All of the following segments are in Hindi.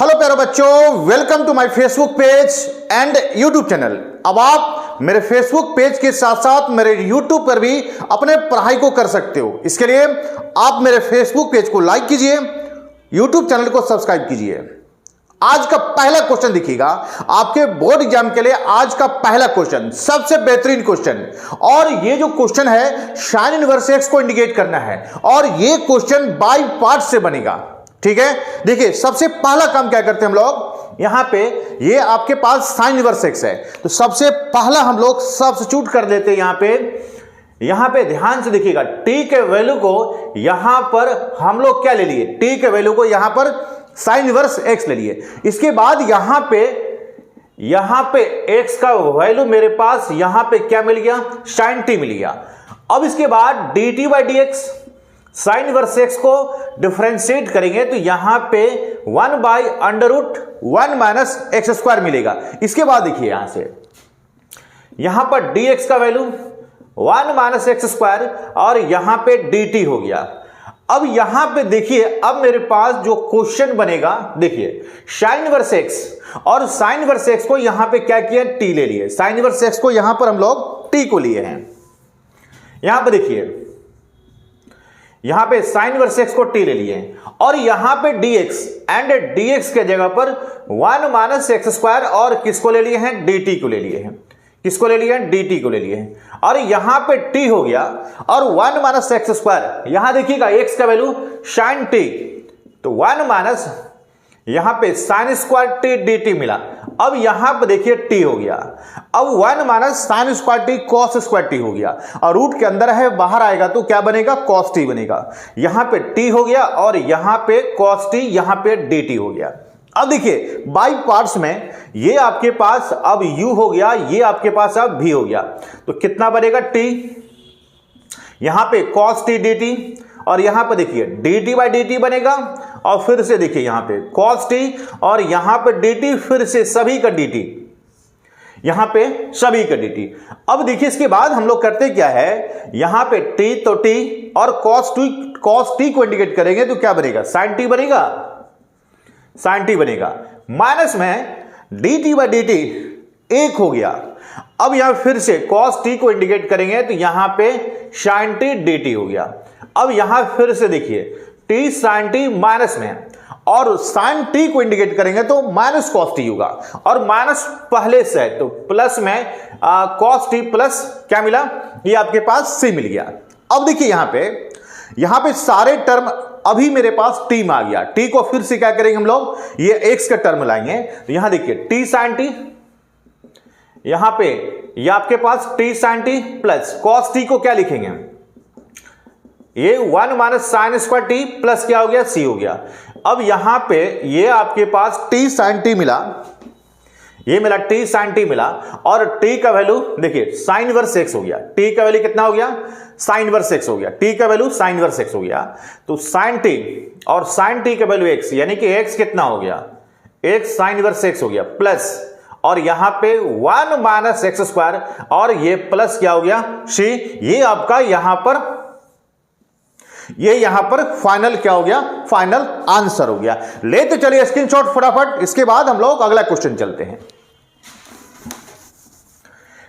हेलो प्यारे बच्चों, welcome to my Facebook page and YouTube channel. अब आप मेरे फेसबुक पेज के साथ साथ मेरे यूट्यूब पर भी अपने पढ़ाई को कर सकते हो। इसके लिए आप मेरे फेसबुक पेज को लाइक कीजिए, यूट्यूब चैनल को सब्सक्राइब कीजिए। आज का पहला क्वेश्चन देखिएगा, आपके बोर्ड एग्जाम के लिए आज का पहला क्वेश्चन, सबसे बेहतरीन क्वेश्चन। और ये जो क्वेश्चन है साइन इनवर्स एक्स को इंडिकेट करना है और ये क्वेश्चन बाय पार्ट से बनेगा। ठीक है, देखिए सबसे पहला काम क्या करते हैं हम लोग, यहां पे ये आपके पास साइन इनवर्स एक्स है तो सबसे पहला हम लोग सब्स्टिट्यूट कर देते हैं। यहां पे ध्यान से देखिएगा, टी के वैल्यू को यहां पर हम लोग क्या ले लिए, टी के वैल्यू को यहां पर साइन इनवर्स एक्स ले लिए। इसके बाद यहां पे एक्स का वैल्यू मेरे पास यहां पे क्या मिल गया, साइन टी मिल गया। अब इसके बाद d t by d x, sine inverse x को डिफरेंशिएट करेंगे तो यहां पे 1 by under root 1 minus x square मिलेगा। इसके बाद देखिए यहां पर dx का वैल्यू 1 माइनस एक्स स्क्वायर और यहां पे dt हो गया। अब यहां पे देखिए, अब मेरे पास जो क्वेश्चन बनेगा, देखिए साइन इनवर्स एक्स और साइन इनवर्स एक्स को यहां पे क्या किया, t ले लिए। साइन इनवर्स एक्स को यहां पर हम लोग t को लिए हैं। यहां पे देखिए, यहां पे साइन इनवर्स एक्स को t ले लिए और यहां पे dx एंड dx के जगह पर 1 माइनस एक्स स्क्वायर और किसको ले लिए हैं, dt को ले लिए हैं। किसको ले लिए हैं, dt को ले लिए हैं। और यहां पे t हो गया और 1 माइनस एक्स स्क्वायर, यहां देखिएगा x का वैल्यू साइन t, तो 1 माइनस यहां पे साइन स्क्वायर t dt मिला। अब यहां पे देखिए t हो गया, अब 1 minus sine square t cos square t हो गया और रूट के अंदर है, बाहर आएगा तो क्या बनेगा, कॉस t बनेगा। यहां पे t हो गया और यहां पे कॉस t, यहां पे dt हो गया। अब देखिए बाई पार्ट्स में ये आपके पास अब u हो गया, ये आपके पास अब v हो गया, तो कितना बनेगा t, यहां पे cos t dt और यहां पे देखिए dt बाई dt बनेगा और फिर से देखिए यहां पे cos t और यहां पे dt, फिर से सभी का dt, यहां पे सभी का dt। अब देखिए इसके बाद हम लोग करते क्या है, यहां पे t तो t और cos t को इंडिकेट करेंगे तो क्या बनेगा, sin t बनेगा, sin t बनेगा। माइनस में dt बाई dt 1 हो गया। अब यहां फिर से cos t को इंडिकेट करेंगे तो यहां पे sin t dt हो गया। अब यहां फिर से देखिए t sin t माइनस में और sin t को इंडिकेट करेंगे तो माइनस cos t होगा और माइनस पहले से है तो प्लस में cos t प्लस क्या मिला, ये आपके पास c मिल गया। अब देखिए यहां पे सारे टर्म अभी मेरे पास t में आ गया। t को फिर से क्या करेंगे हम लोग, ये x का टर्म लाएंगे तो यहां देखिए t sin t, यहां पे ये आपके पास t sin t plus cos t को क्या लिखेंगे, ये 1 minus sine square t plus क्या हो गया, c हो गया। अब यहां पे ये आपके पास t sin t मिला, ये मिला t sin t मिला और t का वैल्यू देखिए साइन इनवर्स x हो गया। t का वैल्यू कितना हो गया, साइन इनवर्स x हो गया, t का वैल्यू साइन इनवर्स x हो गया। तो sin t और sin t का वैल्यू x, यानी कि x कितना हो गया, x साइन इनवर्स x हो गया प्लस और यहां पे 1 माइनस एक्स स्क्वायर और ये प्लस क्या हो गया, c। ये आपका यहां पर फाइनल क्या हो गया, फाइनल आंसर हो गया। ले तो चलिए स्क्रीनशॉट फटाफट। इसके बाद हम लोग अगला क्वेश्चन चलते हैं।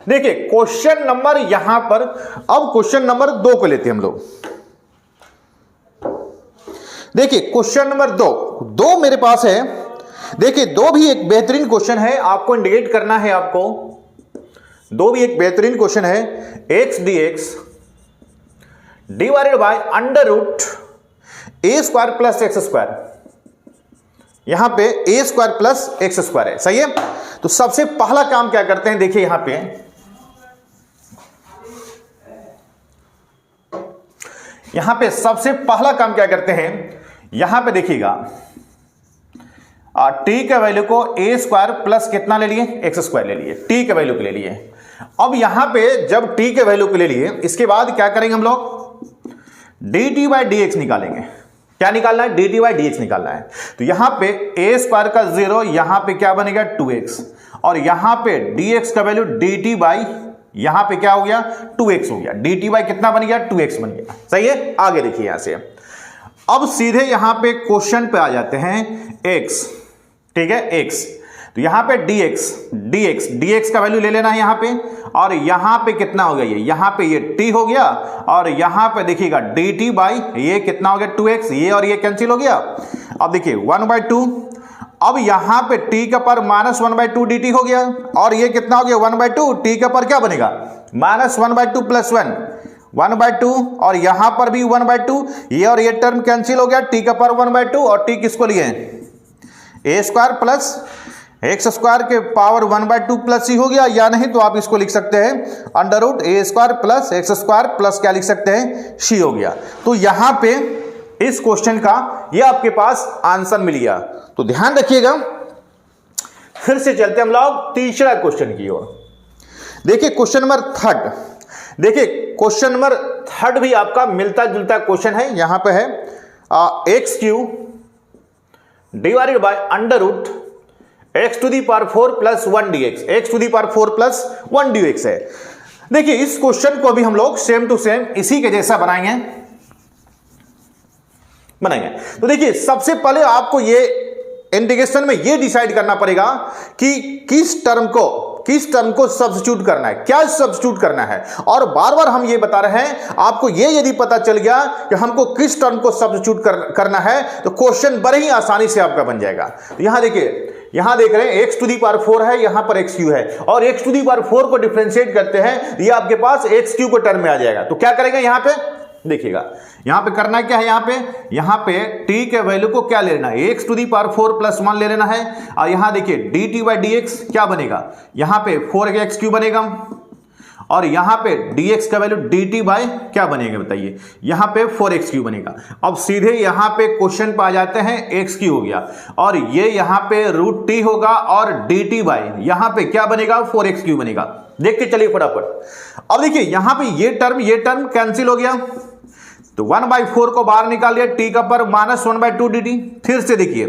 देखिए क्वेश्चन नंबर यहां पर, अब क्वेश्चन नंबर 2 को लेते हैं हम लोग। देखिए क्वेश्चन नंबर 2 मेरे पास है। देखिए 2 भी एक बेहतरीन क्वेश्चन है, आपको इंडिकेट करना है। आपको 2 भी एक बेहतरीन क्वेश्चन है। X d x divided by under root a square plus x square, यहां पे a square plus x square है, सही है। तो सबसे पहला काम क्या करते हैं, देखिए यहां पे सबसे पहला काम क्या करते हैं, यहां पे देखिएगा टी के वैल्यू को ए स्क्वायर प्लस कितना ले लिए, एक्स स्क्वायर ले लिए, टी के वैल्यू को ले लिए। अब यहां पे जब टी के वैल्यू को ले लिए, इसके बाद क्या करेंगे हम लोग, dt बाई डी एक्स निकालेंगे। क्या निकालना है, dt बाई डी एक्स निकालना है। तो यहां पे ए स्क्वायर का 0, यहां पे क्या बनेगा 2x और यहां पे dx का वैल्यू dt बाई, यहां पे क्या हो गया 2x हो गया, dt बाई कितना बन गया 2x बन गया, सही है। आगे देखिए यहां से अब सीधे यहां पे क्वेश्चन पे आ जाते हैं। x ठीक है, x। तो यहां पे dx का वैल्यू ले लेना है यहां पे, और यहां पे कितना हो गया, ये यहां पे ये t हो गया, और यहां पे देखिएगा dt बाई ये कितना हो गया 2x, ये और ये कैंसिल हो गया। अब देखिए 1/2, अब यहां पे t का पर -1/2 dt हो गया, और ये कितना हो गया 1/2, t का पर क्या बनेगा -1/2 + 1 1/2, और यहां पर भी 1/2, ये और ये टर्म कैंसिल हो गया, t का पर 1/2, और t किसको लिए a² प्लस x² के पावर 1/2 प्लस c हो गया, या नहीं तो आप इसको लिख सकते हैं √a² प्लस x² प्लस क्या लिख सकते हैं c हो गया। तो यहां पे इस क्वेश्चन का ये आपके पास आंसर मिल गया। तो ध्यान रखिएगा, फिर से चलते हम लोग तीसरा क्वेश्चन की ओर। देखिए क्वेश्चन नंबर 3, देखिए क्वेश्चन नंबर 3 भी आपका मिलता जुलता क्वेश्चन है। यहां पे है x³ divided by √x⁴ + 1 dx, x⁴ + 1 dx है। देखिए इस क्वेश्चन को भी हम लोग सेम टू सेम इसी के जैसा बनाएंगे। तो देखिए सबसे पहले आपको ये इंटीग्रेशन में ये डिसाइड करना पड़ेगा कि किस टर्म को सब्स्टिट्यूट करना है, क्या सब्स्टिट्यूट करना है। और बार बार हम ये बता रहे हैं, आपको ये यदि पता चल गया कि हमको किस टर्म को सब्स्टिट्यूट करना है, तो क्वेश्चन बड़े ही आसानी से आपका बन जाएगा। यहां देखिए, यहां देख रहे हैं x⁴ है, यहां पर x³ है, और x⁴ को डिफरेंशिएट करते हैं, ये आपके पास x³ को टर्म में आ जाएगा। तो क्या करेंगे यहां पे, देखिएगा यहां पे करना क्या है, यहां पे t के वैल्यू को क्या लेना है, x⁴ + 1 ले लेना है, और यहां देखिए dt/dx क्या बनेगा, यहां पे 4x³ बनेगा, और यहां पे dx का वैल्यू dt बाय क्या बनेगा बताइए, यहां पे 4x³ बनेगा। अब सीधे यहां पे क्वेश्चन पे आ जाते हैं, x³ हो गया, और ये यहां पे √t होगा, और dt बाय यहां पे क्या बनेगा 4x³ बनेगा। देखते चलिए फटाफट। अब देखिए यहां पे ये टर्म कैंसिल हो गया, तो 1/4 को बाहर निकाल लिया, t का पर -1/2 dt। फिर से देखिए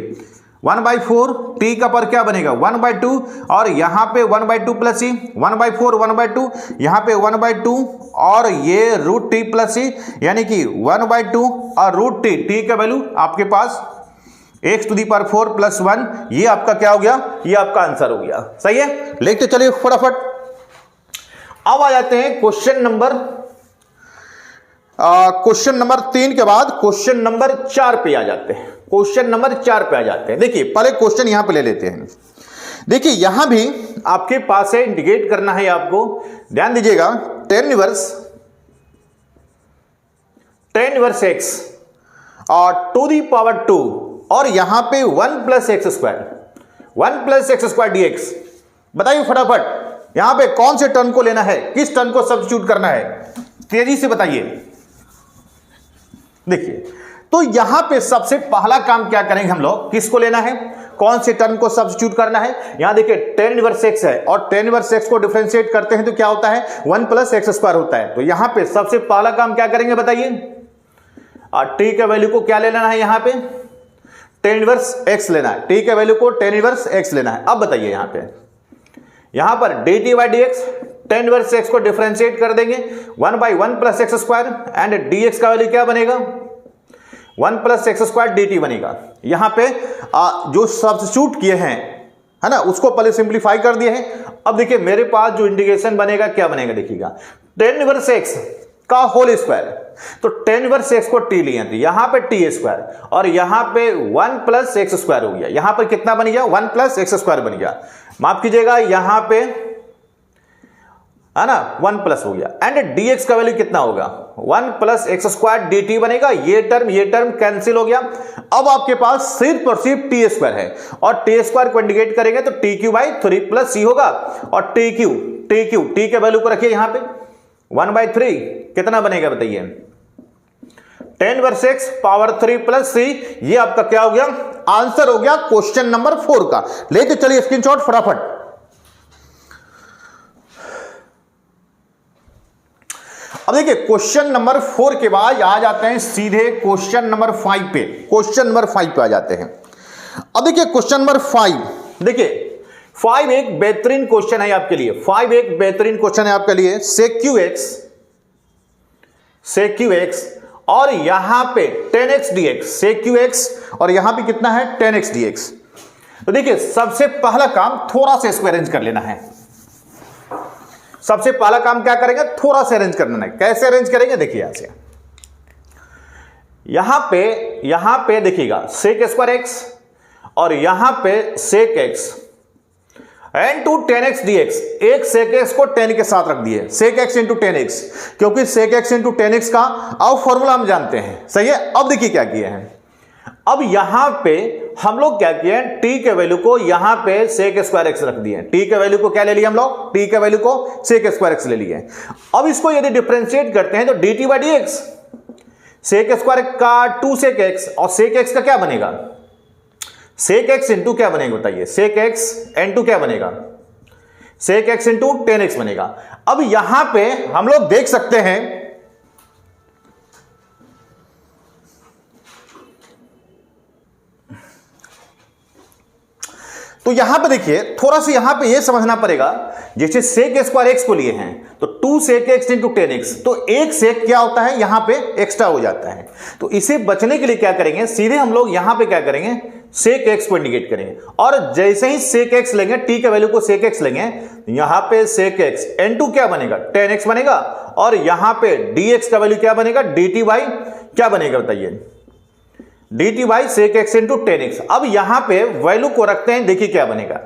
1/4, t का पर क्या बनेगा 1/2, और यहां पे 1/2 + c, 1/4 1/2, यहां पे 1/2, और ये √t + c, यानी कि 1/2 और √t, t का वैल्यू आपके पास x⁴ + 1, ये आपका क्या हो गया, ये आपका आंसर हो गया। सही है, लिखते चलिए फटाफट। अब आ जाते हैं क्वेश्चन नंबर 3 के बाद क्वेश्चन नंबर 4 पे आ जाते हैं। देखिए पहले क्वेश्चन यहां पे ले लेते हैं। देखिए यहां भी आपके पास है, इंडिकेट करना है आपको, ध्यान दीजिएगा, tan इनवर्स x और ⁴ और यहां पे 1 + x² dx। बताइए फटाफट यहां पे कौन से टर्म को लेना है, किस टर्म को सब्स्टिट्यूट करना है, तेजी से बताइए। देखिए तो यहां पे सबसे पहला काम क्या करेंगे हम लोग, किसको लेना है, कौन से टर्म को सब्स्टिट्यूट करना है। यहां देखिए tan इनवर्स x है, और tan इनवर्स x को डिफरेंशिएट करते हैं तो क्या होता है 1 + x² होता है। तो यहां पे सबसे पहला काम क्या करेंगे बताइए, t के वैल्यू को क्या ले लेना है, यहां पे tan इनवर्स x लेना है, t के वैल्यू को tan इनवर्स x लेना है। अब बताइए यहां पर dt/dx, tan इनवर्स x को डिफरेंशिएट कर देंगे 1/1 + x², एंड dx का वैल्यू क्या बनेगा 1 + x² dt बनेगा। यहां पे जो सब्स्टिट्यूट किए हैं, है ना, उसको पहले सिंप्लीफाई कर दिए हैं। अब देखिए मेरे पास जो इंटीग्रेशन बनेगा क्या बनेगा, देखिएगा tan इनवर्स x का होल स्क्वायर, तो tan इनवर्स x को t लिए थे, यहां पे t², और यहां पे 1 + x² हो गया, यहां पर कितना बन गया 1 + x² बन गया, माफ कीजिएगा यहां पे, है ना, 1+ हो गया, एंड dx का वैल्यू कितना होगा 1 + x² dt बनेगा। ये टर्म कैंसिल हो गया। अब आपके पास सिर्फ और सिर्फ t² है, और t² को इंडिकेट करेंगे तो t³ + 3 c होगा, और t के वैल्यू को रखिए यहां पे 1/3 कितना बनेगा बताइए, tan inverse x power 3 + c, ये आपका क्या हो गया, आंसर हो गया क्वेश्चन नंबर 4 का। लेते चलिए स्क्रीनशॉट फटाफट। अब देखिए क्वेश्चन नंबर 4 के बाद आ जाते हैं सीधे क्वेश्चन नंबर 5 पे आ जाते हैं। अब देखिए क्वेश्चन नंबर 5, देखिए 5 एक बेहतरीन क्वेश्चन है आपके लिए, sec x और यहां पे tan x dx, sec x और यहां पे कितना है tan x dx। तो देखिए सबसे पहला काम थोड़ा सा इसको अरेंज कर लेना है। सबसे पहला काम क्या करेंगे, थोड़ा सा अरेंज करना है। कैसे अरेंज करेंगे, देखिए यहां से, यहां पे देखिएगा सेक स्क्वायर एक्स और यहां पे sec x into 10x dx, एक सेक एक्स को 10 के साथ रख दिए, सेक एक्स इंटू 10x, क्योंकि सेक एक्स इंटू 10x का अब फॉर्मूला हम जानते हैं, सही है। अब देखिए क्या किए हैं, अब यहां पे हम लोग क्या किए हैं, t के वैल्यू को यहां पे सेक स्क्वायर एक्स रख दिए। t के वैल्यू को क्या ले लिया हम लोग, t के वैल्यू को सेक स्क्वायर एक्स ले लिए। अब इसको यदि डिफरेंशिएट करते हैं तो dt by dx, sec square का 2 सेक एक्स और सेक एक्स का क्या बनेगा, सेक एक्स इंटू क्या बनेगा बताइए, सेक एक्स इंटू क्या बनेगा, सेक एक्स इंटू 10x बनेगा। अब यहां पे हम लोग देख सकते हैं तो यहां पे देखिए थोड़ा सा यहां पे ये समझना पड़ेगा, जैसे सेक स्क्वायर एक्स को लिए हैं तो 2 सेक एक्स इंटू 10x, तो एक सेक क्या होता है यहां पे एक्स्ट्रा हो जाता है। तो इसे बचने के लिए क्या करेंगे, सीधे हम लोग यहां पे क्या करेंगे, सेक एक्स को इंडिकेट करेंगे और जैसे ही सेक एक्स लेंगे, t के वैल्यू को सेक एक्स लेंगे, यहां पे सेक एक्स n2 क्या बनेगा 10x बनेगा और यहां पे dx का वैल्यू क्या बनेगा, dt बाई क्या बनेगा बताइए, dt by sec x into 10x। अब यहां पे वैल्यू को रखते हैं, देखिए क्या बनेगा,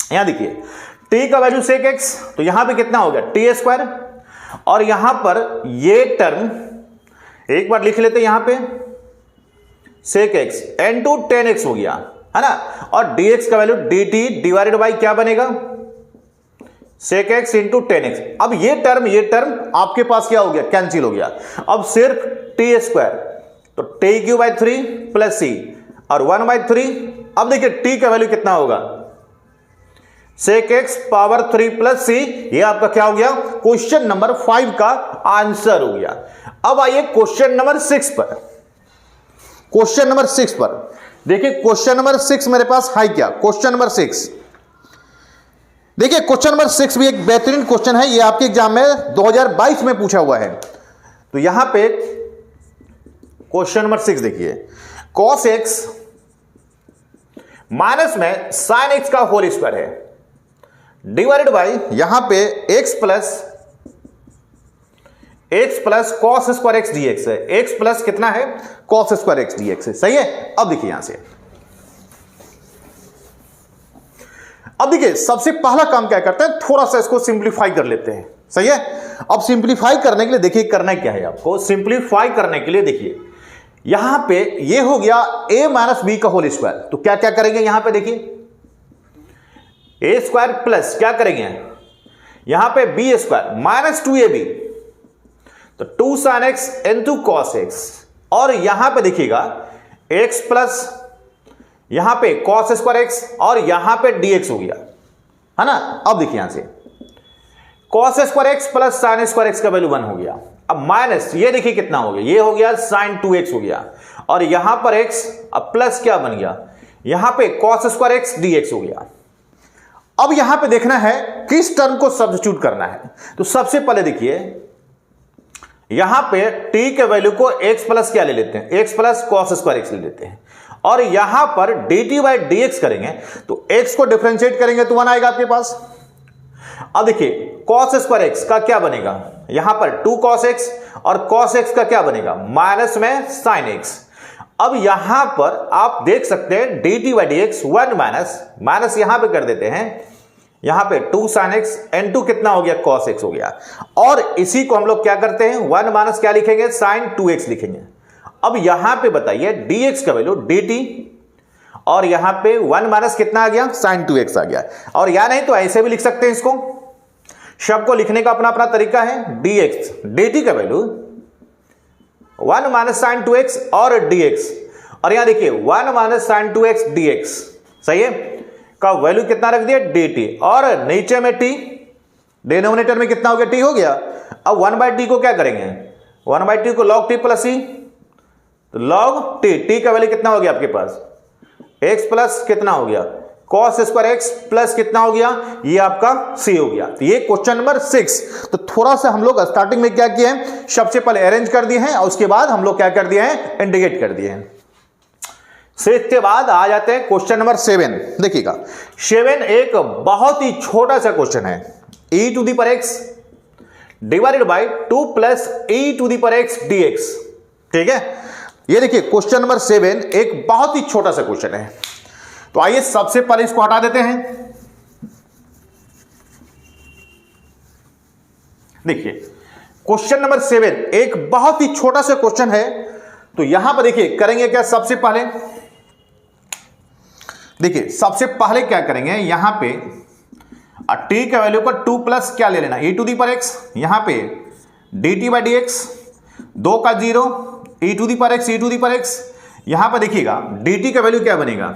यहां देखिए t का वैल्यू सेक x, तो यहां पे कितना हो गया t स्क्वायर और यहां पर ये टर्म एक बार लिख लेते हैं, यहां पे sec x into 10x हो गया है ना, और dx का वैल्यू dt डिवाइडेड बाई क्या बनेगा, सेक एक्स इंटू 10x। अब ये टर्म आपके पास क्या हो गया, कैंसिल हो गया। अब सिर्फ t स्क्वायर, तो टी क्यू बाई 3 प्लस सी और 1 बाई 3। अब देखिए t का वैल्यू कितना होगा, सेक एक्स पावर 3 प्लस सी, ये आपका क्या हो गया, क्वेश्चन नंबर 5 का आंसर हो गया। अब आइए क्वेश्चन नंबर 6 पर। क्वेश्चन नंबर 6 पर देखिए, क्वेश्चन नंबर 6 मेरे पास है क्या, क्वेश्चन नंबर 6 देखिए, क्वेश्चन नंबर 6 भी एक बेहतरीन क्वेश्चन है, ये आपके एग्जाम में 2022 में पूछा हुआ है। तो यहां पे क्वेश्चन नंबर 6 देखिए, cos x माइनस में sin x का होल स्क्वायर है डिवाइडेड बाई यहां पे x plus cos square x dx है, x प्लस कितना है कॉस स्क्वायर एक्स dx है, सही है। अब देखिए यहां से, अब देखिए सबसे पहला काम क्या करते हैं, थोड़ा सा इसको सिंप्लीफाई कर लेते हैं, सही है। अब सिंप्लीफाई करने के लिए देखिए करना क्या है आपको, सिंप्लीफाई करने के लिए देखिए यहां पे ये हो गया a माइनस बी का होल स्क्वायर, तो क्या क्या करेंगे यहां पे देखिए, a स्क्वायर प्लस क्या करेंगे यहां पे b स्क्वायर माइनस 2ab, तो 2 sin x into cos x, और यहां पे देखिएगा x प्लस यहां पे cos स्क्वायर x और यहां पे dx हो गया है ना। अब देखिए यहां से cos square x plus sin square x का वैल्यू 1 हो गया। अब माइनस ये देखिए कितना हो गया, ये हो गया sin 2x हो गया, और यहां पर x अब प्लस क्या बन गया, यहां पे cos स्क्वायर x dx हो गया। अब यहां पे देखना है किस टर्म को सब्स्टिट्यूट करना है, तो सबसे पहले देखिए यहां पे t के वैल्यू को x प्लस क्या ले लेते हैं, x plus cos square x ले लेते हैं, और यहां पर dt बाई dx करेंगे, तो x को डिफरेंशिएट करेंगे तो 1 आएगा आपके पास। अब देखिए कॉस स्क्वायर x का क्या बनेगा, यहां पर 2 cos x और cos x का क्या बनेगा माइनस में sin x। अब यहां पर आप देख सकते हैं dt बाई dx 1 माइनस यहां पे कर देते हैं, यहां पे 2 sin x n2 कितना हो गया cos x हो गया, और इसी को हम लोग क्या करते हैं 1 माइनस क्या लिखेंगे sin 2x लिखेंगे। अब यहां पे बताइए dx का वैल्यू dt, और यहां पे 1 माइनस कितना आ गया sin 2x आ गया, और या नहीं तो ऐसे भी लिख सकते हैं, इसको शब्द को लिखने का अपना अपना तरीका है, dx dt का वैल्यू 1 माइनस sin 2x और dx, और यहां देखिए 1 माइनस sin 2x dx, सही है, का वैल्यू कितना रख दिया dt, और नीचे में t, डिनोमिनेटर में कितना हो गया t हो गया। अब 1 बाई टी को क्या करेंगे, 1 बाई टी को log t प्लस c, तो log t का वैल्यू कितना हो गया आपके पास x प्लस कितना हो गया cos स्क्वायर x प्लस कितना हो गया, ये आपका c हो गया। तो ये क्वेश्चन नंबर 6। तो थोड़ा सा हम लोग स्टार्टिंग में क्या किए हैं, सबसे पहले अरेंज कर दिए हैं और उसके बाद हम लोग क्या कर दिए हैं, इंडिकेट कर दिए हैं। इसके बाद आ जाते हैं क्वेश्चन नंबर 7। देखिएगा 7 एक बहुत ही छोटा सा क्वेश्चन है। e to the power x divided by 2 plus e to the power x dx। ठीक है, ये देखिए क्वेश्चन नंबर 7 एक बहुत ही छोटा सा क्वेश्चन है। तो आइए सबसे पहले इसको हटा देते हैं। देखिए क्वेश्चन नंबर 7 एक बहुत ही छोटा सा क्वेश्चन है। तो यहां पर देखिए करेंगे क्या, सबसे पहले देखिए सबसे पहले क्या करेंगे, यहां पे t का वैल्यू का 2 प्लस क्या ले लेना, e to the power x, यहां पे dt बाई dx, 2 का 0, e to the power x, e to the power x। यहां पर देखिएगा dt का वैल्यू क्या बनेगा,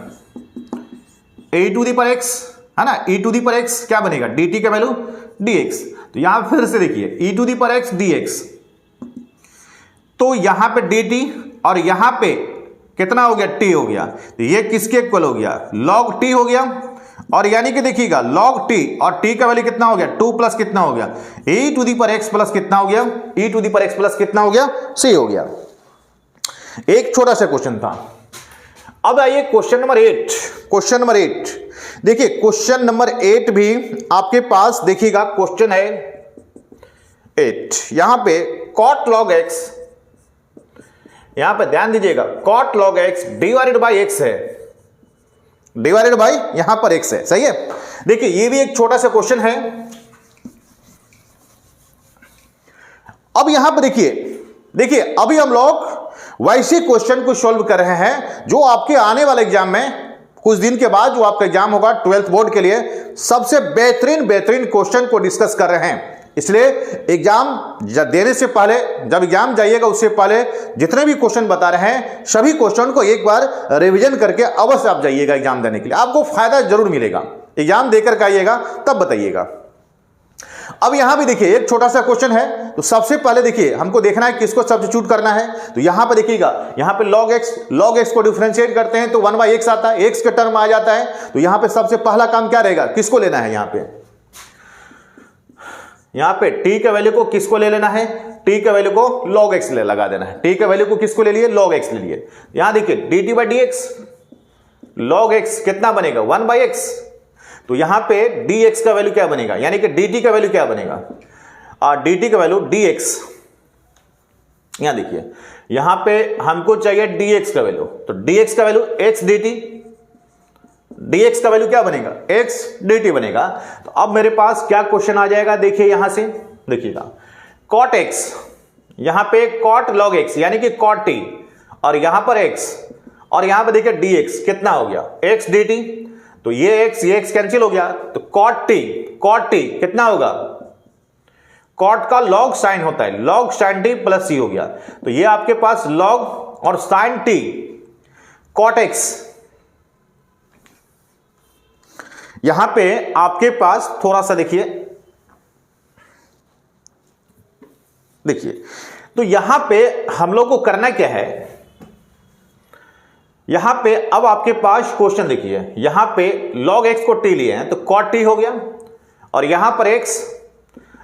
e to the power x है ना, e to the power x क्या बनेगा, dt का वैल्यू dx। तो यहां फिर से देखिए e to the power x dx, तो यहां पे dt और यहां पे कितना हो गया, t हो गया। तो ये किसके इक्वल हो गया, log t हो गया। और यानी कि देखिएगा log t और t का वैल्यू कितना हो गया, 2 प्लस कितना हो गया, e to the power x plus कितना हो गया, e to the power x plus कितना हो गया, c हो गया। एक छोटा सा क्वेश्चन था। अब आइए क्वेश्चन नंबर 8। क्वेश्चन नंबर 8 देखिए, क्वेश्चन नंबर 8 भी आपके पास देखिएगा क्वेश्चन है 8। यहां पे cot log x, यहां पे ध्यान दीजिएगा cot log x divided by x है, डिवाइडेड बाई यहां पर x है, सही है। देखिए ये भी एक छोटा सा क्वेश्चन है। अब यहां पर देखिए अभी हम लोग वैसे क्वेश्चन को सॉल्व कर रहे हैं जो आपके आने वाले एग्जाम में कुछ दिन के बाद जो आपका एग्जाम होगा 12th बोर्ड के लिए, सबसे बेहतरीन क्वेश्चन को डिस्कस कर रहे हैं। इसलिए एग्जाम देने से पहले, जब एग्जाम जाइएगा उससे पहले जितने भी क्वेश्चन बता रहे हैं सभी क्वेश्चन को एक बार रिवीजन करके अवश्य आप जाइएगा एग्जाम देने के लिए, आपको फायदा जरूर मिलेगा। एग्जाम देकर के आइएगा तब बताइएगा। अब यहां भी देखिए एक छोटा सा क्वेश्चन है। तो सबसे पहले देखिए हमको देखना है किसको सब्स्टिट्यूट करना है। तो यहां पर देखिएगा, यहां पे log x को डिफरेंशिएट करते हैं तो 1/x आता है, x के टर्म आ जाता है। तो यहां पे सबसे पहला काम क्या रहेगा, किसको लेना है, यहां पे t के वैल्यू को किसको ले लेना है, t के वैल्यू को log x ले लगा देना है। t के वैल्यू को किसको ले लिए, log x ले लिए। यहां देखिए dt by dx, log x कितना बनेगा, 1/x। तो यहां पे dx का वैल्यू क्या बनेगा, यानी कि dt का वैल्यू क्या बनेगा, dt का वैल्यू dx। यहां देखिए यहां पे हमको चाहिए dx का वैल्यू, तो dx का वैल्यू x dt, dx का वैल्यू क्या बनेगा, x dt बनेगा। तो अब मेरे पास क्या क्वेश्चन आ जाएगा, देखिए यहां से देखिएगा cot x, यहां पे cot log x यानी कि cot t, और यहां पर x, और यहां पर देखिए dx कितना हो गया, x dt। तो ये x कैंसिल हो गया। तो cot t कितना होगा, cot का log साइन होता है, log sin t plus c हो गया। तो ये आपके पास log और sin t cot x। यहां पे आपके पास थोड़ा सा देखिए तो यहां पे हम लोग को करना क्या है, यहां पे अब आपके पास क्वेश्चन देखिए, यहां पे log x को t लिए हैं तो cot t हो गया, और यहां पर x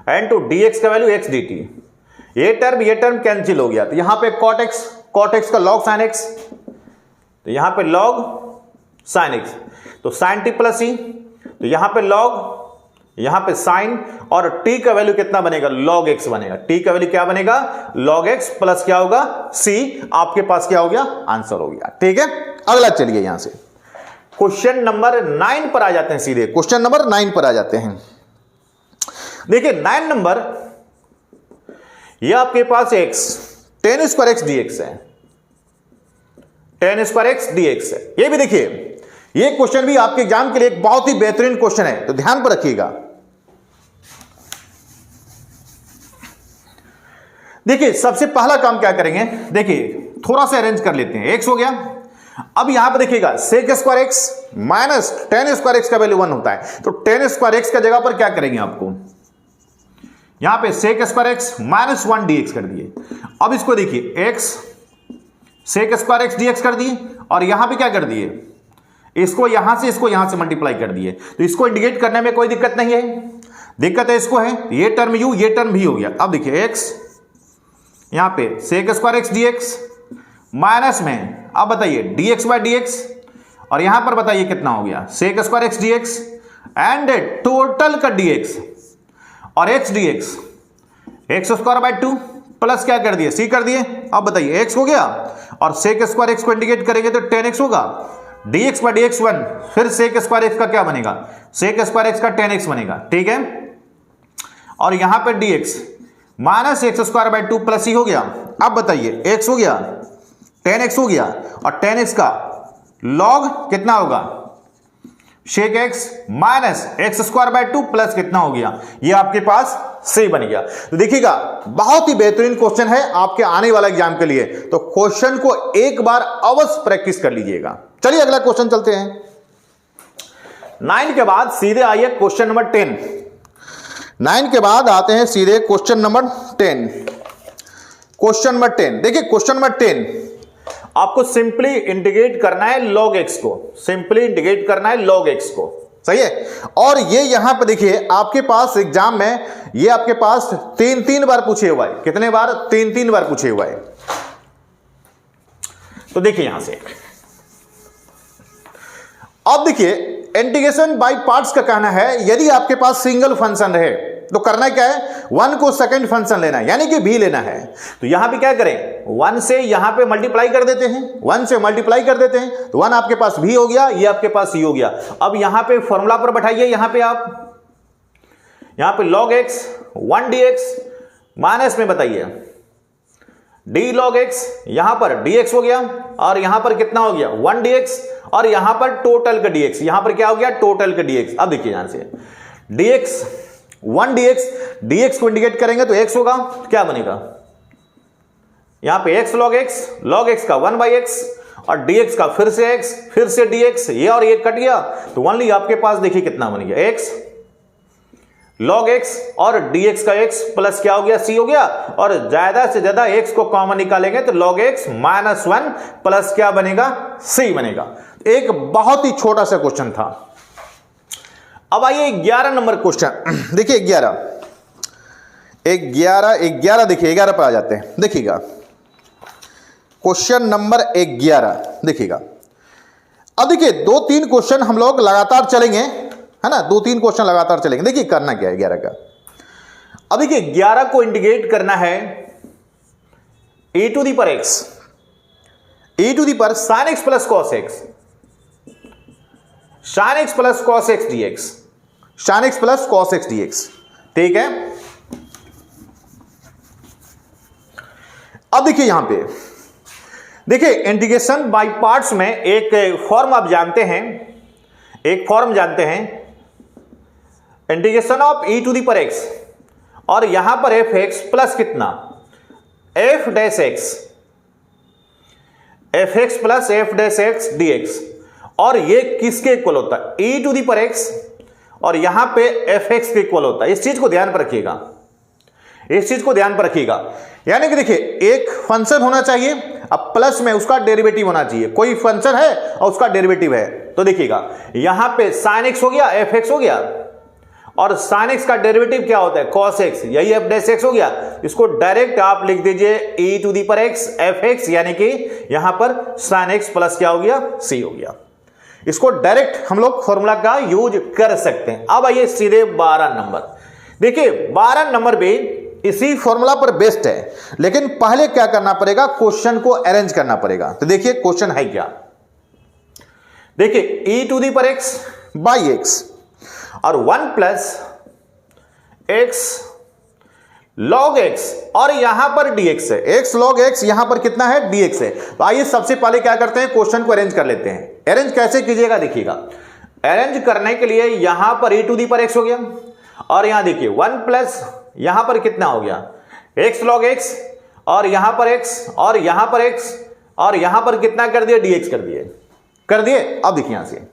एंड टू dx का वैल्यू x dt, ये टर्म कैंसिल हो गया। तो यहां पे cot x का log sin x, तो यहां पे log sin x, तो sin t प्लस c, तो यहां पे log, यहां पे sin, और t का वैल्यू कितना बनेगा, log x बनेगा। t का वैल्यू क्या बनेगा, log x प्लस क्या होगा, c। आपके पास क्या हो गया, आंसर हो गया। ठीक है, अगला चलिए यहां से क्वेश्चन नंबर 9 पर आ जाते हैं, सीधे क्वेश्चन नंबर 9 पर आ जाते हैं। देखिए 9 नंबर, ये आपके पास x tan square x dx है, tan स्क्वायर x dx है। ये भी देखिए ये क्वेश्चन भी आपके एग्जाम के लिए एक बहुत ही बेहतरीन क्वेश्चन है, तो ध्यान पर रखिएगा। देखिए सबसे पहला काम क्या करेंगे, देखिए थोड़ा सा अरेंज कर लेते हैं। x हो गया, अब यहां पर देखिएगा sec square x minus tan square x का वैल्यू 1 होता है, तो tan स्क्वायर x का जगह पर क्या करेंगे, आपको यहां पे sec square x minus 1 dx कर दिए। अब इसको देखिए x sec square x dx कर दिए, और यहां पे क्या कर दिए, इसको यहां से मल्टीप्लाई कर दिए। तो इसको इंडिकेट करने में कोई दिक्कत नहीं है, दिक्कत है इसको है, ये टर्म u ये टर्म v हो गया। अब देखिए x यहां पे sec square x dx minus में अब बताइए dx बाय dx, और यहां पर बताइए कितना हो गया sec square x dx, and total का dx और x dx x square by 2 plus क्या कर दिए c कर दिए। अब बताइए x हो गया और sec स्क्वायर x को इंटीग्रेट करेंगे तो 10x होगा, dx बाय dx 1, फिर sec स्क्वायर x का क्या बनेगा, sec स्क्वायर x का 10x बनेगा, ठीक है। और यहां पे dx minus x square by 2 plus ही हो गया। अब बताइए x हो गया 10x हो गया, और 10x का log कितना होगा, shake x minus x square by 2 plus कितना हो गया, ये आपके पास सही बन गया। तो देखिएगा बहुत ही बेहतरीन क्वेश्चन है आपके आने वाला एग्जाम के लिए, तो क्वेश्चन को एक बार अवश्य प्रैक्टिस कर लीजिएगा। चलिए अगला क्वेश्चन चलते हैं। 9 के बाद सीधे आइए क्वेश्चन नंबर 10। 9 के बाद आते हैं सीधे क्वेश्चन नंबर 10। क्वेश्चन नंबर 10 देखिए, क्वेश्चन नंबर 10 आपको सिंपली इंटीग्रेट करना है log x को, सिंपली इंटीग्रेट करना है log x को, सही है। और ये यहां पर देखिए आपके पास एग्जाम में ये आपके पास 3 बार पूछे हुआ है। कितने बार, 3 बार पूछे हुआ है। तो देखिए यहां से अब देखिए इंटीग्रेशन बाय पार्ट्स का कहना है, यदि आपके पास सिंगल फंक्शन रहे तो करना क्या है, 1 को सेकंड फंक्शन लेना है, यानी कि भी लेना है। तो यहां पे क्या करें, 1 से यहां पे मल्टीप्लाई कर देते हैं, 1 से मल्टीप्लाई कर देते हैं, तो 1 आपके पास भी हो गया, ये आपके पास सी हो गया। अब यहां पे फॉर्मूला पर बैठाइए, यहां पे आप यहां पे log x 1 dx माइनस में बताइए d log x, यहां पर dx हो गया, और यहां पर कितना हो गया 1 dx, और यहां पर टोटल का dx, यहां पर क्या हो गया टोटल का dx। अब देखिए यहां से dx 1 dx को इंटीग्रेट करेंगे तो x होगा, क्या बनेगा यहां पे x log x का 1 बाई x, और dx का फिर से x, फिर से dx, ये और ये कट गया, तो ओनली आपके पास देखिए कितना बन गया x log x, और dx का x प्लस क्या हो गया c हो गया, और ज्यादा से ज्यादा x को कॉमन निकालेंगे तो log x माइनस 1 प्लस क्या बनेगा c बनेगा। एक बहुत ही छोटा सा क्वेश्चन था। अब आइए 11 नंबर क्वेश्चन देखिए, 11 देखिए 11 पर आ जाते हैं। देखिएगा क्वेश्चन नंबर 11 देखिएगा। अब देखिए 2-3 क्वेश्चन हम लोग लगातार चलेंगे, है ना, 2-3 क्वेश्चन लगातार चलेंगे। देखिए करना क्या है 11 का। अब देखिए 11 को इंटीग्रेट करना है e to the power x, e to the पर sin x plus cos x, sin x plus cos x dx, sin x plus cos x dx, ठीक है। अब देखिए यहां पे देखिए इंटीग्रेशन बाय पार्ट्स में एक फॉर्म आप जानते हैं, एक फॉर्म जानते हैं, integration of e to the power x, और यहां पर fx प्लस कितना f dash x, fx plus f dash x dx, और ये किसके इक्वल होता है e to the power x, और यहां पे fx के इक्वल होता है। इस चीज को ध्यान पर रखिएगा, इस चीज को ध्यान पर रखिएगा। यानी कि देखिए एक फंक्शन होना चाहिए, अब प्लस में उसका डेरिवेटिव होना चाहिए। कोई फंक्शन है और उसका डेरिवेटिव है, तो देखिएगा यहां पे sin x हो गया, fx हो गया, और sin x का डेरिवेटिव क्या होता है cos x, यही f डैश x हो गया। इसको डायरेक्ट आप लिख दीजिए e to the power x fx, यानी कि यहां पर sin x प्लस क्या हो गया c हो गया। इसको डायरेक्ट हम लोग फॉर्मूला का यूज कर सकते हैं। अब आइए सीधे 12 नंबर। देखिए 12 नंबर भी इसी फॉर्मूला पर बेस्ड है, लेकिन पहले क्या करना पड़ेगा, क्वेश्चन को अरेंज करना पड़ेगा। तो देखिए क्वेश्चन है क्या, देखिए e to the power x by x, और 1 प्लस x log x, और यहां पर dx है, x log x यहां पर कितना है dx है। तो आइए सबसे पहले क्या करते हैं, क्वेश्चन को अरेंज कर लेते हैं। अरेंज कैसे कीजिएगा, देखिएगा अरेंज करने के लिए यहां पर e to the power x हो गया, और यहां देखिए 1 प्लस यहां पर कितना हो गया x log x, और यहां पर x, और यहां पर x, और यहां पर कितना कर दिया dx कर दिए। अब देखिए यहां से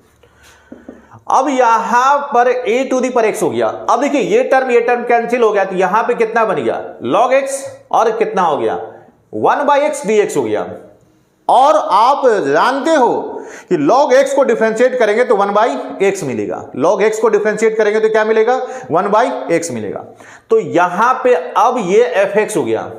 अब यहां पर e to the power x हो गया। अब देखिए ये टर्म कैंसिल हो गया, तो यहां पे कितना बन गया log x, और कितना हो गया 1 बाई x dx हो गया। और आप जानते हो कि log x को डिफरेंशिएट करेंगे तो 1 बाई x मिलेगा, log x को डिफरेंशिएट करेंगे तो क्या मिलेगा 1 बाई x मिलेगा। तो यहां पे अब ये fx हो गया,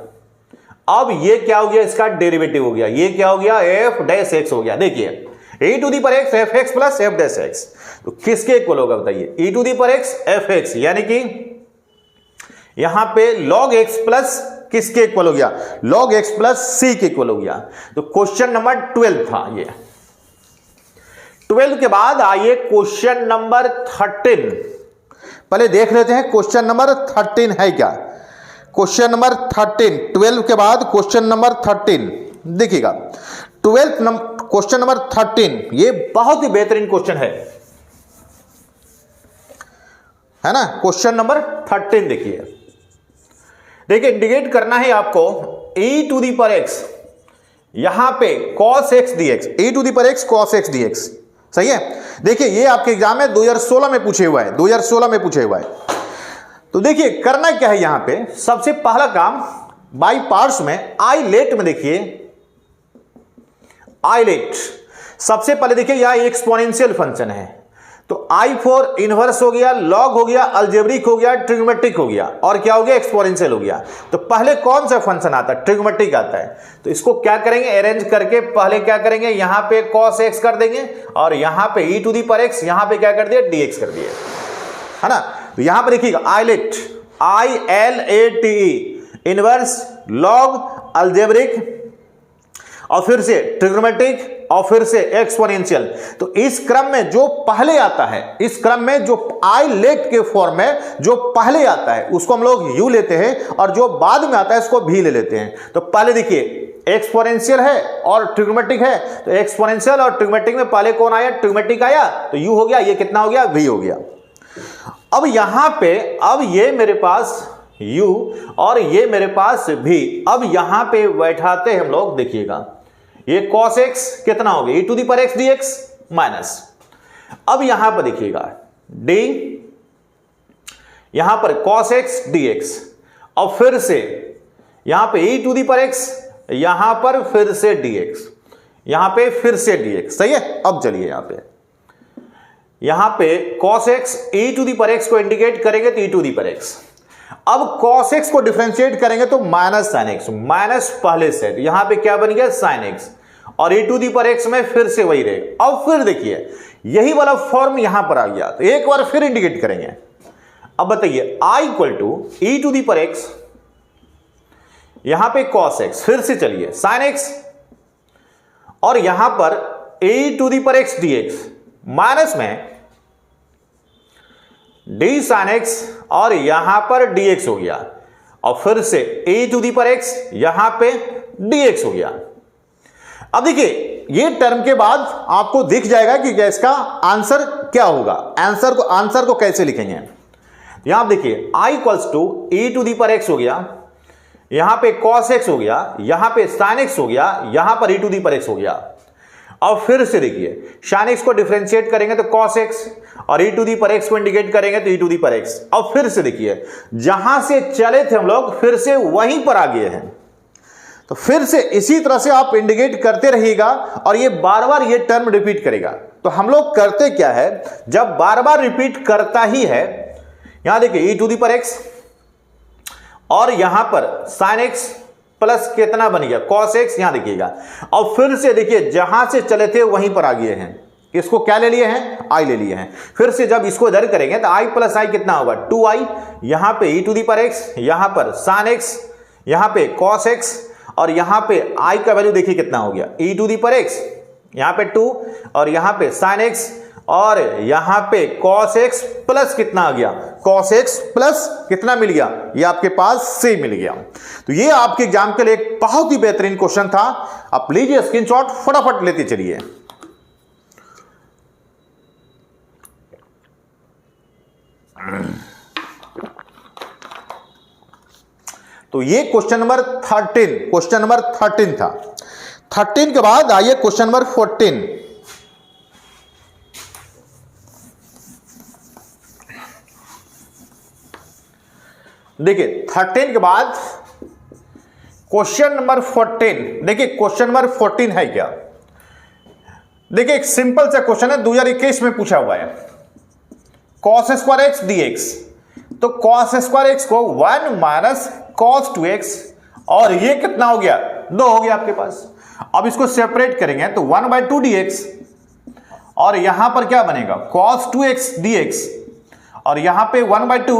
अब ये क्या हो गया, इसका डेरिवेटिव हो गया, ये क्या हो गया, एफ डैश एक्स हो गया। देखिए e to the power x F x plus F dash x, तो किसके इक्वल होगा बताइए, e to the power x F x, यानी कि यहां पे log x प्लस किसके इक्वल हो गया, log x प्लस c के इक्वल हो गया। तो क्वेश्चन नंबर 12 था ये। 12 के बाद आइए क्वेश्चन नंबर 13, पहले देख लेते हैं क्वेश्चन नंबर 13 है क्या। क्वेश्चन नंबर 13, 12 के बाद क्वेश्चन नंबर 13 देखिएगा। 12 क्वेश्चन नंबर 13 ये बहुत ही बेहतरीन क्वेश्चन है ना। क्वेश्चन नंबर 13 देखिए, इंडिकेट करना है आपको e to the power x, यहां पे cos x dx, e to the power x cos x dx, सही है। देखिए ये आपके एग्जाम में 2016 में पूछे हुआ है, 2016 में पूछे हुआ है। तो देखिए करना क्या है, यहां पे सबसे पहला काम बाई पार्ट्स में आईलेट में देखिए, आईलेट सबसे पहले देखिए यह एक्सपोनेंशियल फंक्शन है, तो आई फॉर इनवर्स हो गया, लॉग हो गया, अलजेब्रिक हो गया, ट्रिग्नोमेट्रिक हो गया, और क्या हो गया, एक्सपोनेंशियल हो गया। तो पहले कौन सा फंक्शन आता है, ट्रिग्नोमेट्रिक आता है। तो इसको क्या करेंगे, अरेंज करके पहले क्या करेंगे, यहां पे cos x कर देंगे, और यहां पे e to the power x, यहां पे क्या कर दिया, dx कर दिया, है ना। तो यहां पर देखिएगा eyelet, ILATE, inverse, log, algebraic, और फिर से ट्रिग्नोमेट्रिक, और फिर से एक्सपोनेंशियल। तो इस क्रम में जो पहले आता है, इस क्रम में जो आईलेट के फॉर्म में जो पहले आता है उसको हम लोग यू लेते हैं, और जो बाद में आता है उसको भी ले लेते हैं। तो पहले देखिए एक्सपोनेंशियल है और ट्रिग्नोमेट्रिक है, तो एक्सपोनेंशियल और ट्रिग्नोमेट्रिक में पहले कौन आया, ट्रिग्नोमेट्रिक आया, तो यू हो गया, ये कितना हो गया, वी हो गया। अब यहां पे अब ये मेरे पास u और ये मेरे पास v, अब यहां पे बैठाते हैं हम लोग, देखिएगा ये cos x कितना हो गया, e to the power x dx minus, अब यहां पर देखिएगा d, यहां पर cos x dx, और फिर से यहां पे e to the power x, यहां पर फिर से dx, यहां पे फिर से dx, सही है। अब चलिए यहां पे cos x e to the power x को इंडिकेट करेंगे तो e to the power x, अब cos x को डिफरेंशिएट करेंगे तो माइनस sin x, माइनस पहले से, तो यहां पे क्या बन गया, sin x, और e to the power x में फिर से वही रहेगा। अब फिर देखिए यही वाला फॉर्म यहां पर आ गया, तो एक बार फिर इंडिकेट करेंगे। अब बताइए i equal to e to the power x, यहां पे cos x, फिर से चलिए sin x, और यहां पर e to the power x dx minus में d sin x, और यहां पर dx हो गया, और फिर से e to the power x, यहां पे dx हो गया। अब देखिए ये टर्म के बाद आपको दिख जाएगा कि इसका आंसर क्या होगा, आंसर को कैसे लिखेंगे। यहां देखिए i equals to e to the power x हो गया, यहां पे cos x हो गया, यहां पे sin x हो गया, यहां पर e to the power x हो गया। अब फिर से देखिए sin x को डिफरेंशिएट करेंगे तो cos x, और e to the power x को इंडिकेट करेंगे तो e to the power x। अब फिर से देखिए जहां से चले थे हम लोग फिर से वहीं पर आ गए हैं, तो फिर से इसी तरह से आप इंडिकेट करते रहिएगा, और ये बार बार ये टर्म रिपीट करेगा। तो हम लोग करते क्या है, जब बार बार रिपीट करता ही है, यहां देखिए e to the power x, और यहां पर sin x प्लस कितना बन गया, cos x, यहां देखिएगा। और फिर से देखिए जहां से चले थे वहीं पर आ गए हैं, इसको क्या ले लिए हैं, i ले लिए हैं। फिर से जब इसको इधर करेंगे तो i प्लस i कितना होगा, 2i, यहां पे e to the power x, यहां पर sin x, यहां पे cos x, और यहां पे i का वैल्यू देखिए कितना हो गया, e to the power x, यहां पे 2, और यहां पे sin x, और यहां पे cos x प्लस कितना आ गया, cos x प्लस कितना मिल गया, ये आपके पास c मिल गया। तो ये आपके एग्जाम के लिए एक बहुत ही बेहतरीन क्वेश्चन था। आप लीजिए स्क्रीनशॉट, फटाफट लेते चलिए। तो ये क्वेश्चन नंबर 13 था। 13 के बाद आइए क्वेश्चन नंबर 14। देखिए 13 के बाद क्वेश्चन नंबर 14, देखिए क्वेश्चन नंबर 14 है क्या। देखिए एक सिंपल सा क्वेश्चन है, 2021 में पूछा हुआ है, cos स्क्वायर x dx। तो cos स्क्वायर x को 1 माइनस cos 2x, और ये कितना हो गया, 2 हो गया आपके पास। अब इसको सेपरेट करेंगे तो 1/2 dx और यहां पर क्या बनेगा cos 2x dx और यहां पे 1/2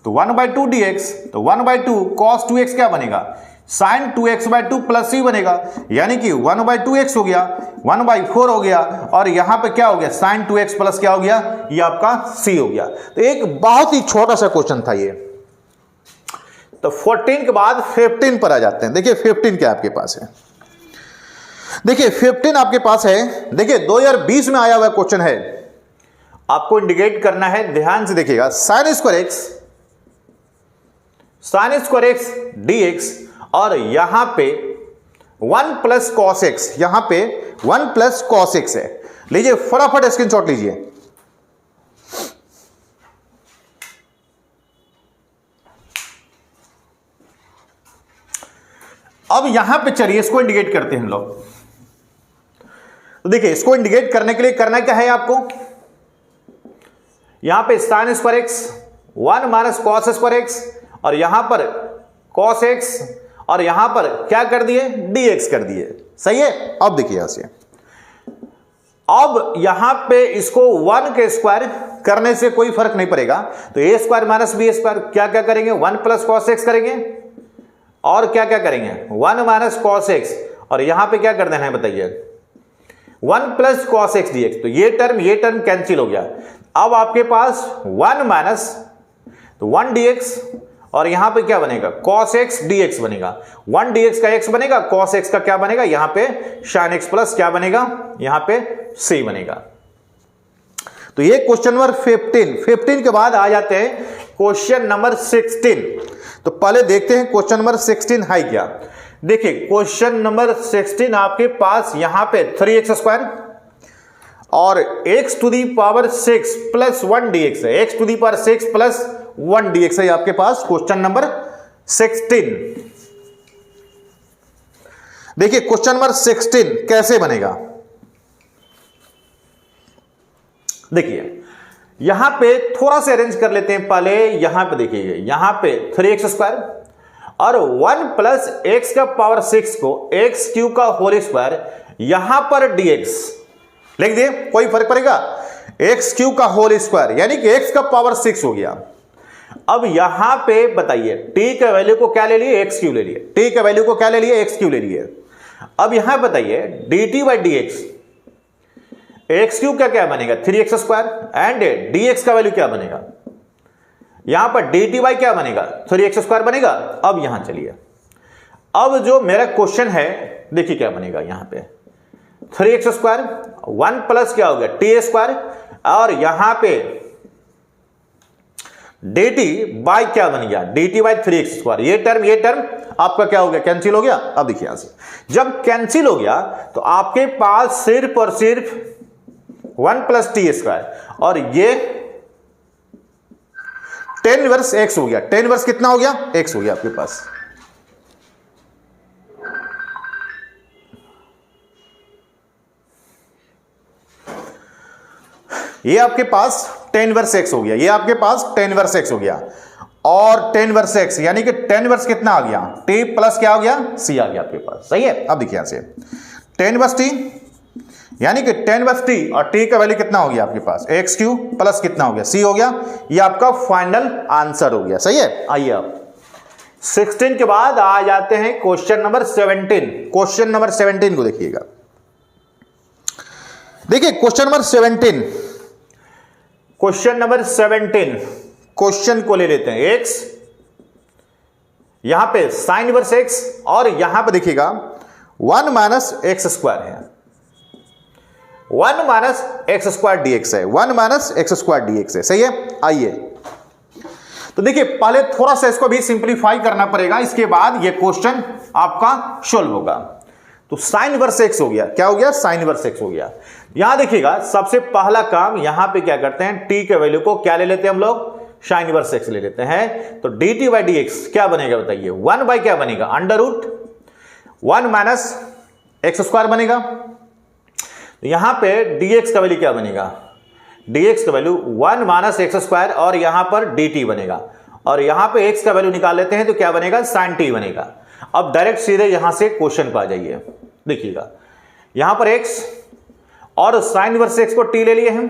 तो 1/2 dx तो 1/2 cos 2x क्या बनेगा sin 2x/2 प्लस c बनेगा, यानी कि 1/2x हो गया, 1/4 हो गया और यहां पे क्या हो गया sin 2x प्लस क्या हो गया, ये आपका c हो गया। तो एक बहुत ही छोटा सा क्वेश्चन था ये। तो 14 के बाद 15 पर आ जाते हैं। देखिए 15 क्या आपके पास है, देखिए 15 आपके पास है। देखिए 2020 में आया हुआ क्वेश्चन है, आपको इंडिकेट करना है, ध्यान से देखिएगा। sin स्क्वायर x dx और यहां पे 1 प्लस cos x, यहां पे 1 प्लस cos x है। लीजिए फटाफट स्क्रीनशॉट लीजिए। अब यहां पे चलिए इसको इंडिकेट करते हैं हम लोग। तो देखिए इसको इंडिकेट करने के लिए करना क्या है आपको, यहां पे sin square x 1 minus cos square x और यहां पर cos x और यहां पर क्या कर दिए dx कर दिए, सही है। अब देखिए यहां से, अब यहां पे इसको 1 के स्क्वायर करने से कोई फर्क नहीं पड़ेगा, तो a square minus b square क्या क्या करेंगे 1 प्लस cos x करेंगे और क्या क्या करेंगे 1 माइनस cos x और यहां पे क्या कर देना है बताइए 1 प्लस cos x dx। तो ये टर्म कैंसिल हो गया। अब आपके पास 1 माइनस तो 1 dx और यहां पे क्या बनेगा cos x dx बनेगा, 1 dx का x बनेगा, cos x का क्या बनेगा यहां पे sin x प्लस क्या बनेगा यहां पे c बनेगा। तो ये क्वेश्चन नंबर 15 के बाद आ जाते हैं क्वेश्चन नंबर 16। तो पहले देखते हैं क्वेश्चन नंबर 16 है क्या। देखिए क्वेश्चन नंबर 16 आपके पास यहां पे 3x स्क्वायर और x to the power 6 plus 1 dx है, x to the power 6 plus 1 dx है आपके पास क्वेश्चन नंबर 16। देखिए क्वेश्चन नंबर 16 कैसे बनेगा, देखिए यहां पे थोड़ा सा अरेंज कर लेते हैं। पहले यहां पे देखिए, यहां पे 3x स्क्वायर और 1 प्लस x का पावर 6 को x क्यू का होल स्क्वायर यहां पर dx लिख दिए, कोई फर्क पड़ेगा x क्यू का होल स्क्वायर यानी कि x का पावर 6 हो गया। अब यहां पे बताइए t का वैल्यू को क्या ले लिए x क्यू ले लिए, t का वैल्यू को क्या ले लिए x क्यू ले लिए। अब यहां बताइए dt by dx, x Q का क्या बनेगा 3x स्क्वायर एंड dx का वैल्यू क्या बनेगा, यहां पर dt बाई क्या बनेगा 3x स्क्वायर बनेगा। अब यहां चलिए, अब जो मेरा क्वेश्चन है देखिए क्या बनेगा, यहां पे 3x स्क्वायर 1 प्लस क्या हो गया t स्क्वायर और यहां पे dt बाई क्या बन गया dt बाई 3x स्क्वायर। ये टर्म आपका क्या हो गया कैंसिल हो गया। अब देखिए यहां से जब कैंसिल हो गया तो आपके पास सिर्फ और सिर्फ 1 प्लस t स्क्वायर और ये tan इनवर्स x हो गया। tan इनवर्स कितना हो गया x हो गया आपके पास। ये आपके पास tan इनवर्स x हो गया, ये आपके पास tan इनवर्स x हो गया और tan इनवर्स x यानी कि tan इनवर्स कितना आ गया t प्लस क्या हो गया c आ गया आपके पास, सही है। अब देखिए यहां से tan इनवर्स t यानी कि tan इनवर्स t और t का वैल्यू कितना हो गया आपके पास x क्यू प्लस कितना हो गया c हो गया। ये आपका फाइनल आंसर हो गया, सही है। आइए अब 16 के बाद आ जाते हैं क्वेश्चन नंबर 17। क्वेश्चन नंबर 17 को देखिएगा। देखिए question number 17, question number 17 question को ले लेते हैं x, यहां पे साइन इनवर्स x और यहां पे देखिएगा 1 माइनस एक्स स्क्वायर है, 1 माइनस एक्स स्क्वायर dx है, 1 माइनस एक्स स्क्वायर dx है, सही है। आइए तो देखिए पहले थोड़ा सा इसको भी सिंप्लीफाई करना पड़ेगा, इसके बाद ये क्वेश्चन आपका सोल्व होगा। तो साइन इनवर्स x हो गया, क्या हो गया साइन इनवर्स x हो गया। यहां देखिएगा सबसे पहला काम यहां पे क्या करते हैं t के वैल्यू को क्या ले लेते हैं हम लोग साइन इनवर्स x ले लेते हैं। तो dt बाई dx क्या बनेगा बताइए 1 बाई क्या बनेगा under root 1 minus x square बनेगा। तो यहां पे dx का वैल्यू क्या बनेगा dx का वैल्यू 1 माइनस एक्स स्क्वायर और यहां पर dt बनेगा और यहां पे x का वैल्यू निकाल लेते हैं तो क्या बनेगा, साइन टी बनेगा। अब डायरेक्ट सीधे यहां से क्वेश्चन पर आ जाइए, देखिएगा यहां पर x और साइन इनवर्स x को t ले लिए हम,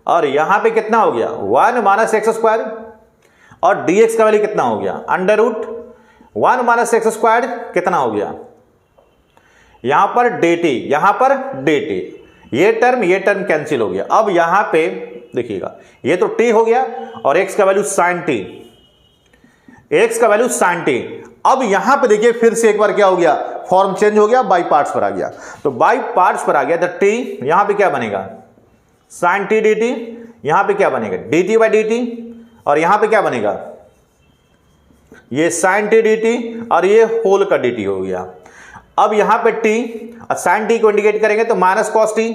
और यहां पे कितना हो गया 1 माइनस एक्स स्क्वायर, और dx का वैल्यू कितना हो गया under root 1 minus x square कितना हो गया, यहां पर dt, यहां पर dt, ये टर्म कैंसिल हो गया। अब यहां पे देखिएगा ये तो t हो गया और x का वैल्यू साइन t, x का वैल्यू साइन t। अब यहां पे देखिए फिर से एक बार क्या हो गया, फॉर्म चेंज हो गया, बाई पार्ट्स पर आ गया। तो बाई पार्ट्स पर आ गया तो t यहां पे क्या बनेगा साइन t dt, यहां पे क्या बनेगा dt बाई dt, और यहां पे क्या बनेगा ये साइन t dt और ये होल का dt हो गया। अब यहां पे t साइन t को इंडिकेट करेंगे तो माइनस कॉस t,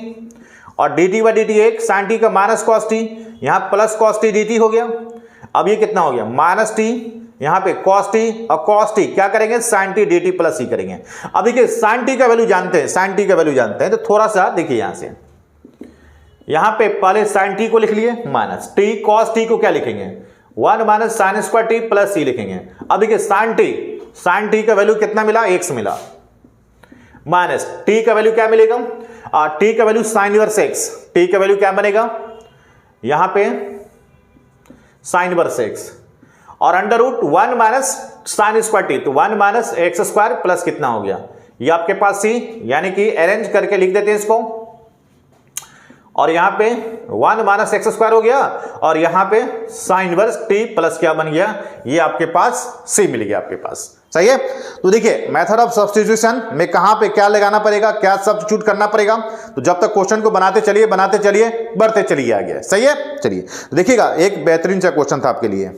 और dt बाई dt एक साइन t का माइनस कॉस t, यहां प्लस कॉस t dt हो गया। अब ये कितना हो गया माइनस t, यहां पे cos t और cos t क्या करेंगे sine t dt plus c करेंगे। अब देखिए साइन t का वैल्यू जानते हैं, साइन t का वैल्यू जानते हैं, तो थोड़ा सा देखिए यहां से, यहां पे पहले साइन t को लिख लिए माइनस t, cos t को क्या लिखेंगे 1 minus sine square t plus c लिखेंगे। अब देखिए साइन t का वैल्यू कितना मिला x मिला, माइनस t का वैल्यू क्या मिलेगा t का value sine inverse x, t का वैल्यू क्या बनेगा यहां पे साइन इनवर्स x, और under root 1 minus sine square t, तो 1 माइनस एक्स स्क्वायर प्लस कितना हो गया ये आपके पास c, यानी कि अरेंज करके लिख देते हैं इसको, और यहां पे 1 माइनस एक्स स्क्वायर हो गया और यहां पे साइन इनवर्स t प्लस क्या बन गया, ये आपके पास c मिल गया आपके पास। सही है। तो देखिए मेथड ऑफ सब्स्टिट्यूशन में कहां पे क्या लगाना पड़ेगा, क्या सब्स्टिट्यूट करना पड़ेगा, तो जब तक क्वेश्चन को बनाते चलिए बढ़ते चलिए आगे। सही है। चलिए देखिएगा एक बेहतरीन सा क्वेश्चन था आपके लिए,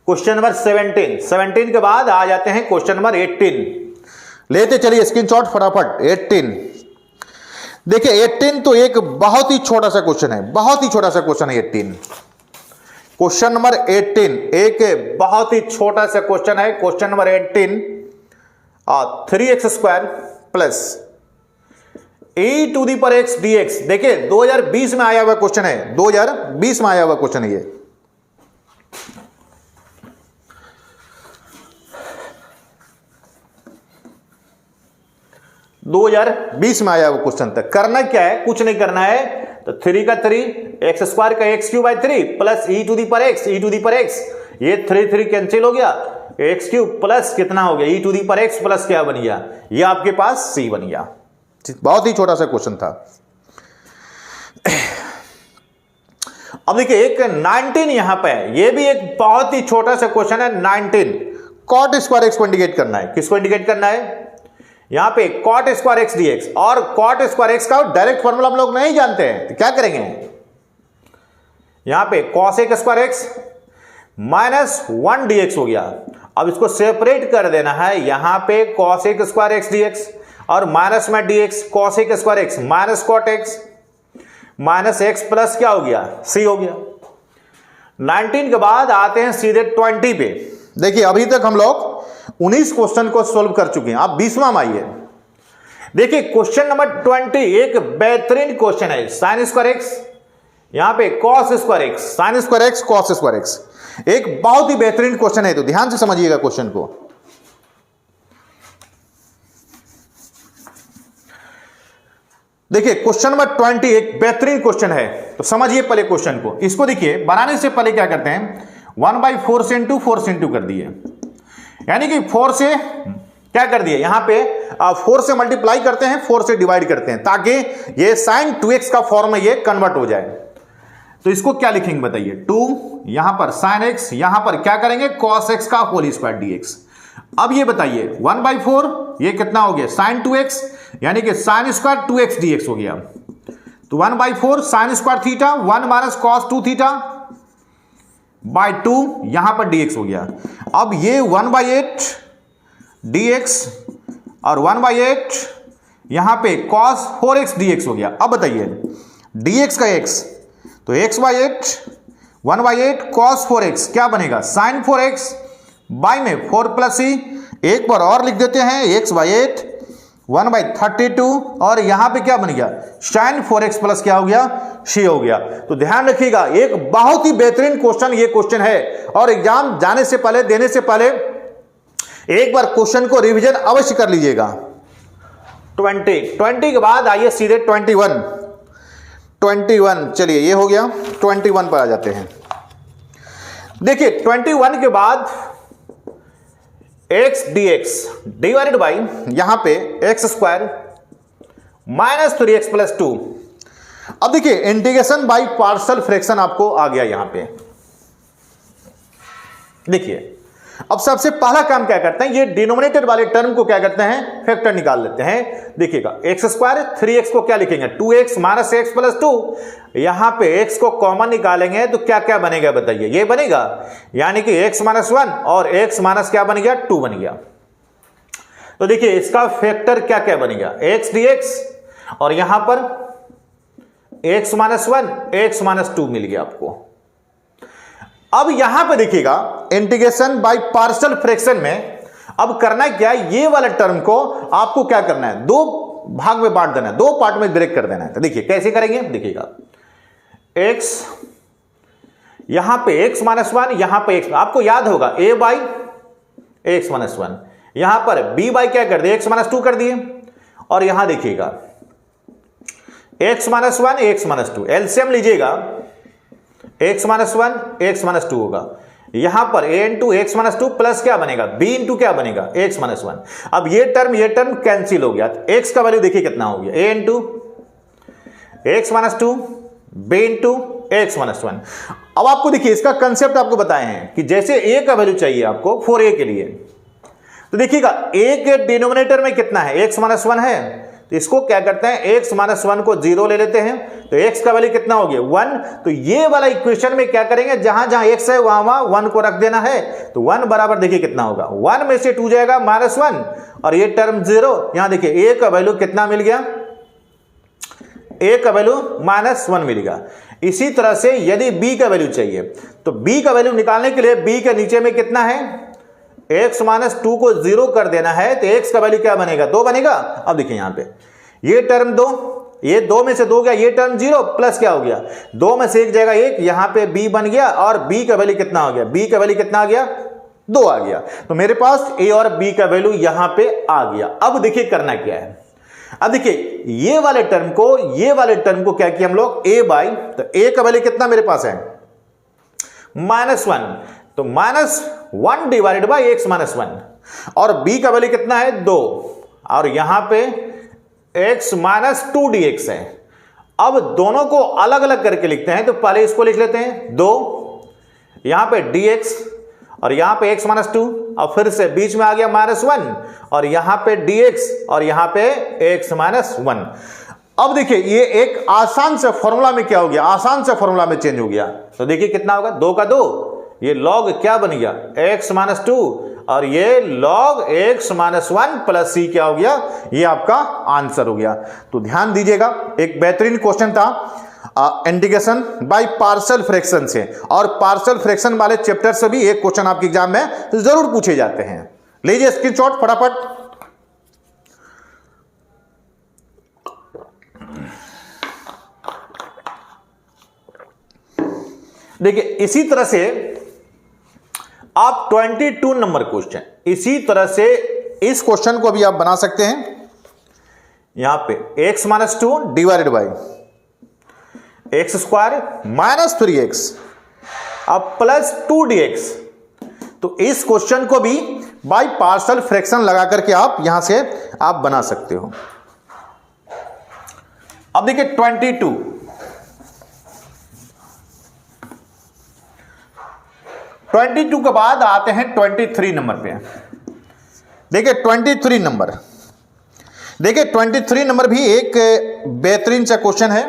क्वेश्चन नंबर 17 के बाद आ जाते हैं क्वेश्चन नंबर 18, लेते चलिए स्क्रीनशॉट फटाफट। 18 देखिए 18 तो एक बहुत ही छोटा सा क्वेश्चन है, बहुत ही छोटा सा क्वेश्चन है 18। क्वेश्चन नंबर 18 एक बहुत ही छोटा सा क्वेश्चन है, क्वेश्चन नंबर 18 3x स्क्वायर plus e to the power x dx। देखिए 2020 में आया हुआ क्वेश्चन है, 2020 में आया हुआ क्वेश्चन है ये। दो 2020 में आया हुआ क्वेश्चन तक करना क्या है, कुछ नहीं करना है, तो 3 का 3 एक्स स्क्वायर का x cube by 3 plus e to the power x, ये 3 कैंसिल हो गया, एक्स क्यूब प्लस कितना हो गया ई to the power x plus क्या बन गया, ये आपके पास सी बन गया। बहुत ही छोटा सा क्वेश्चन था। अब देखिए एक 19 यहां पे है, ये भी एक बहुत ही छोटा सा क्वेश्चन है 19। कॉट स्क्वायर एक्स को इंडिकेट करना है, किसको इंडिकेट करना है यहां पे कॉट स्क्वायर एक्स डीएक्स, और कॉट स्क्वायर एक्स का डायरेक्ट फॉर्मूला हम लोग नहीं जानते हैं, तो क्या करेंगे यहां पे कॉस एक स्क्वायर एक्स माइनस 1 डीएक्स हो गया। अब इसको सेपरेट कर देना है, यहां पे कॉस एक स्क्वायर एक्स डीएक्स और माइनस में डीएक्स, कॉस एक square x minus cot x minus x plus क्या हो गया सी हो गया। 19 के बाद आते हैं सीधे 20 पे। देखिए अभी तक हम लोग 19 क्वेश्चन को सोल्व कर चुके हैं, आप 20वां में आइए। देखिए क्वेश्चन नंबर 20 एक बेहतरीन क्वेश्चन है, साइन स्क्वायर एक्स यहां पे cos square x, sine square x cos square x, एक बहुत ही बेहतरीन क्वेश्चन है, तो ध्यान से समझिएगा क्वेश्चन को। देखिए क्वेश्चन नंबर 20 एक बेहतरीन क्वेश्चन है, तो समझिए पहले क्वेश्चन को। इसको देखिए बनाने से पहले क्या करते हैं 1/4 से इंटू 4 से इंटू कर दिए, यानी कि 4 से क्या कर दिए यहां पे 4 से मल्टीप्लाई करते हैं, 4 से डिवाइड करते हैं, ताकि ये sin 2x का फॉर्म में ये कन्वर्ट हो जाए। तो इसको क्या लिखेंगे बताइए, 2 यहां पर sin x, यहां पर क्या करेंगे cos x का होल स्क्वायर dx। अब ये बताइए 1/4 ये कितना हो गया sin 2x, यानी कि sin स्क्वायर 2x dx हो गया। तो 1/4 sin square theta 1 minus cos 2 theta by 2 यहां पर dx हो गया। अब ये 1/8 dx और 1/8 यहां पे cos 4x dx हो गया। अब बताइए dx का x, तो x/8 1/8 cos 4x क्या बनेगा sin 4x बाय में 4 प्लस c, एक बार और लिख देते हैं x/8 1/32 और यहां पे क्या बन गया sin 4x प्लस क्या हो गया c हो गया। तो ध्यान रखिएगा, एक बहुत ही बेहतरीन क्वेश्चन ये क्वेश्चन है और एग्जाम जाने से पहले, देने से पहले एक बार क्वेश्चन को रिवीजन अवश्य कर लीजिएगा। 20 के बाद आइए सीधे 21, चलिए ये हो गया, 21 पर आ जाते हैं। देखिए 21 के बाद x dx डिवाइडेड बाई यहां पे x square minus 3x plus 2। अब देखिए इंटीग्रेशन बाई पार्शियल फ्रैक्शन आपको आ गया यहां पे। देखिए अब सबसे पहला काम क्या करते हैं, ये डिनोमिनेटर वाले टर्म को क्या करते हैं, फैक्टर निकाल लेते हैं। देखिएगा एक्स स्क्वायर 3x को क्या लिखेंगे 2x माइनस x प्लस 2। यहां पे x को कॉमन निकालेंगे तो क्या क्या बनेगा बताइए, ये बनेगा, यानी कि x माइनस 1 और x माइनस क्या बन गया 2 बन गया। तो देखिए इसका फैक्टर क्या क्या बनेगा x dx और यहां पर x माइनस 1 x माइनस 2 मिल गया आपको। अब यहां पे देखिएगा इंटीग्रेशन बाय पार्शियल फ्रैक्शन में अब करना क्या है, ये वाले टर्म को आपको क्या करना है, दो भाग में बांट देना है, दो पार्ट में ब्रेक कर देना है। तो देखिए कैसे करेंगे, देखिएगा x यहां पे x माइनस 1, यहां पे x, आपको याद होगा a बाई x माइनस 1, यहां पर b बाई क्या कर दिए x माइनस 2 कर दिए, और यहां देखिएगा x minus 1 x minus 2 LCM लीजिएगा, x माइनस 1 x माइनस 2 होगा, यहां पर a into x minus 2 plus क्या बनेगा b इंटू क्या बनेगा x माइनस 1। अब ये टर्म कैंसिल हो गया, x का वैल्यू देखिए कितना हो गया, a into x minus 2 b into x minus 1। अब आपको देखिए इसका कंसेप्ट आपको बताए हैं कि जैसे a का वैल्यू चाहिए आपको फॉर a के लिए, तो देखिएगा a के डिनोमिनेटर में कितना है x माइनस 1 है, तो इसको क्या करते हैं x माइनस 1 को 0 ले लेते हैं, तो x का वैल्यू कितना हो गया 1। तो ये वाला इक्वेशन में क्या करेंगे, जहां जहां x है वहां वहां 1 को रख देना है, तो 1 बराबर देखिए कितना होगा 1 में से 2 जाएगा माइनस 1 और ये टर्म 0। यहां देखिए a का वैल्यू कितना मिल गया, a का वैल्यू माइनस 1 मिलेगा। इसी तरह से यदि b का वैल्यू चाहिए तो b का वैल्यू निकालने के लिए b के नीचे में कितना है x माइनस 2 को 0 कर देना है, तो x का वैल्यू क्या बनेगा 2 बनेगा। अब देखिए यहां पे ये टर्म 2, ये 2 में से 2 गया, ये टर्म 0 प्लस क्या हो गया 2 में से 1 जाएगा 1, यहां पे b बन गया और b का वैल्यू कितना हो गया, b का वैल्यू कितना आ गया 2 आ गया। तो मेरे पास a और b का वैल्यू यहां पे आ गया। अब देखिए करना क्या है, अब देखिए ये वाले टर्म को क्या किया हम लोग a बाई, तो a का वैल्यू कितना मेरे पास है माइनस 1, तो minus 1 divided by x minus 1, और b का वैल्यू कितना है 2, और यहां पे x माइनस 2 dx है। अब दोनों को अलग अलग करके लिखते हैं, तो पहले इसको लिख लेते हैं 2, यहां पे dx और यहां पे x माइनस 2, और फिर से बीच में आ गया माइनस 1 और यहां पे dx और यहां पे x माइनस 1। अब देखिए ये एक आसान से फॉर्मूला में क्या हो गया, आसान से फॉर्मूला में चेंज हो गया। तो देखिए कितना होगा 2 का 2, ये लॉग क्या बन गया x माइनस 2 और ये log x minus 1 plus c क्या हो गया, ये आपका आंसर हो गया। तो ध्यान दीजिएगा, एक बेहतरीन क्वेश्चन था इंटीग्रेशन बाय पार्शियल फ्रैक्शन से, और पार्शियल फ्रैक्शन वाले चैप्टर से भी एक क्वेश्चन आपके एग्जाम में जरूर पूछे जाते हैं। लीजिए स्क्रीनशॉट फटाफट। देखिए इसी तरह से आप 22 नंबर क्वेश्चन, इसी तरह से इस क्वेश्चन को भी आप बना सकते हैं। यहां पे x minus 2 divided by x square minus 3x अब प्लस 2 dx। तो इस क्वेश्चन को भी बाय पार्शियल फ्रैक्शन लगा करके आप यहां से आप बना सकते हो। अब देखिए 22 के बाद आते हैं 23 नंबर पे। देखिए 23 नंबर, देखिए 23 नंबर भी एक बेहतरीन सा क्वेश्चन है।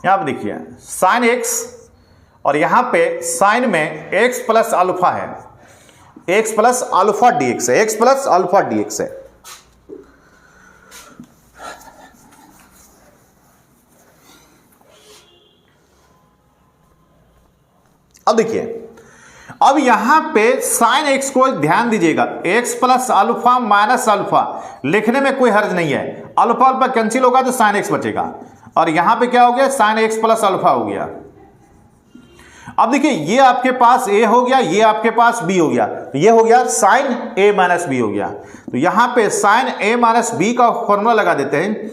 यहां पे देखिए साइन x और यहां पे साइन में x प्लस अल्फा है, x प्लस अल्फा dx है, x प्लस अल्फा dx है। अब देखिए अब यहां पे साइन एक्स को ध्यान दीजिएगा, x plus alpha minus alpha लिखने में कोई हर्ज नहीं है, अल्फा अल्फा कैंसिल होगा तो साइन एक्स बचेगा, और यहां पे क्या हो गया, साइन एक्स प्लस अल्फा हो गया। अब देखिए ये आपके पास ए हो गया, ये आपके पास बी हो गया, तो ये हो गया साइन ए माइनस बी हो गया। तो यहां पे साइन ए माइनस बी का फॉर्मूला लगा देते हैं,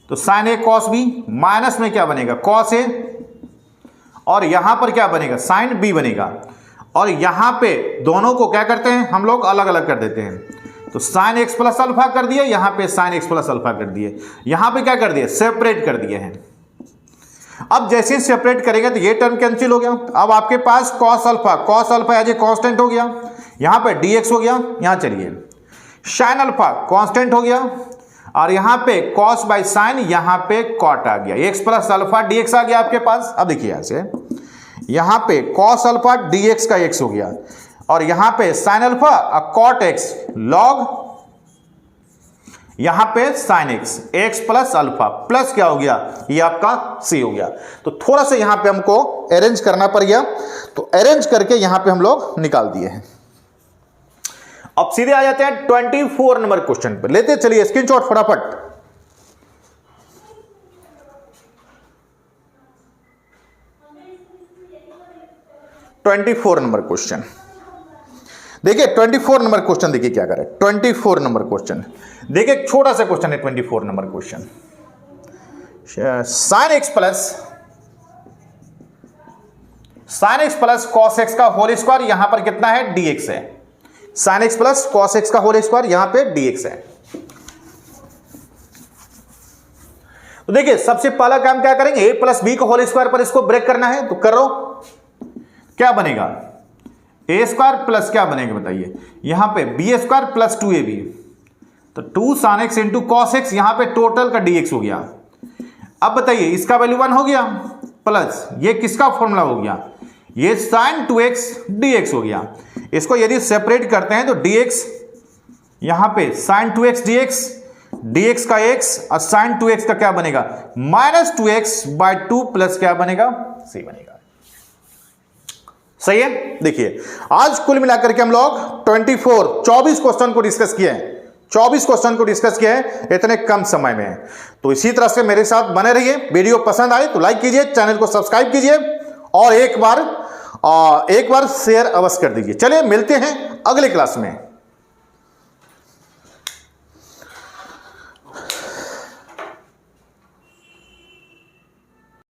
तो साइन ए कॉस बी माइनस में क्या बनेगा, कॉस ए, और यहां पर क्या बनेगा, साइन बी बनेगा, और यहां पे दोनों को क्या करते हैं हम लोग, अलग अलग कर देते हैं। तो साइन एक्स प्लस अल्फा कर दिए, यहां पे साइन एक्स प्लस अल्फा कर दिए, यहां पे क्या कर दिए, सेपरेट कर दिए हैं। अब जैसे ही सेपरेट करेंगे तो ये टर्म कैंसिल हो गया। अब आपके पास cos alpha as a constant हो गया, यहां पे dx हो गया, यहां चलिए साइन अल्फा कांस्टेंट हो गया, और यहां पे कॉस बाय साइन, यहां पे कॉट आ गया, एक्स प्लस अल्फा dx आ गया आपके पास। अब देखिए यहां से यहां पे कॉस अल्फा dx का x हो गया, और यहां पे sine alpha cot x log, यहां पे sine x plus alpha plus क्या हो गया, ये आपका c हो गया। तो थोड़ा सा यहां पे हमको अरेंज करना पड़ गया, तो अरेंज करके यहां पे हम लोग निकाल दिए हैं। अब सीधे आ जाते हैं 24 नंबर क्वेश्चन पे, लेते चलिए स्क्रीनशॉट फटाफट। नंबर क्वेश्चन देखिए, 24 नंबर क्वेश्चन देखिए क्या करे। 24 नंबर क्वेश्चन देखिए, छोटा सा क्वेश्चन है 24 number question. Sign x plus cos x का होल स्क्वायर, यहां पर कितना है, dx है। Sign x plus cos x का होल स्क्वायर, यहां पे dx है। तो देखिए सबसे पहला काम क्या करेंगे, a प्लस बी का होल स्क्वायर पर इसको ब्रेक करना है, तो करो, क्या बनेगा, ए स्क्वायर प्लस क्या बनेगा बताइए, यहां पे बी स्क्वायर प्लस 2ab, तो 2 sine x into cos x, यहां पे टोटल का dx हो गया। अब बताइए इसका वैल्यू 1 हो गया, प्लस ये किसका फॉर्मूला हो गया, ये साइन 2x dx हो गया। इसको यदि सेपरेट करते हैं तो dx, यहां पे साइन 2x dx का x, और साइन 2x का क्या बनेगा, माइनस 2x बाय 2 प्लस क्या बनेगा, c बनेगा। सही है। देखिए आज कुल मिलाकर के हम लोग 24 क्वेश्चन को डिस्कस किए हैं, 24 क्वेश्चन को डिस्कस किए हैं इतने कम समय में। तो इसी तरह से मेरे साथ बने रहिए। वीडियो पसंद आए तो लाइक कीजिए, चैनल को सब्सक्राइब कीजिए, और एक बार शेयर अवश्य कर दीजिए। चलिए मिलते हैं अगले क्लास में।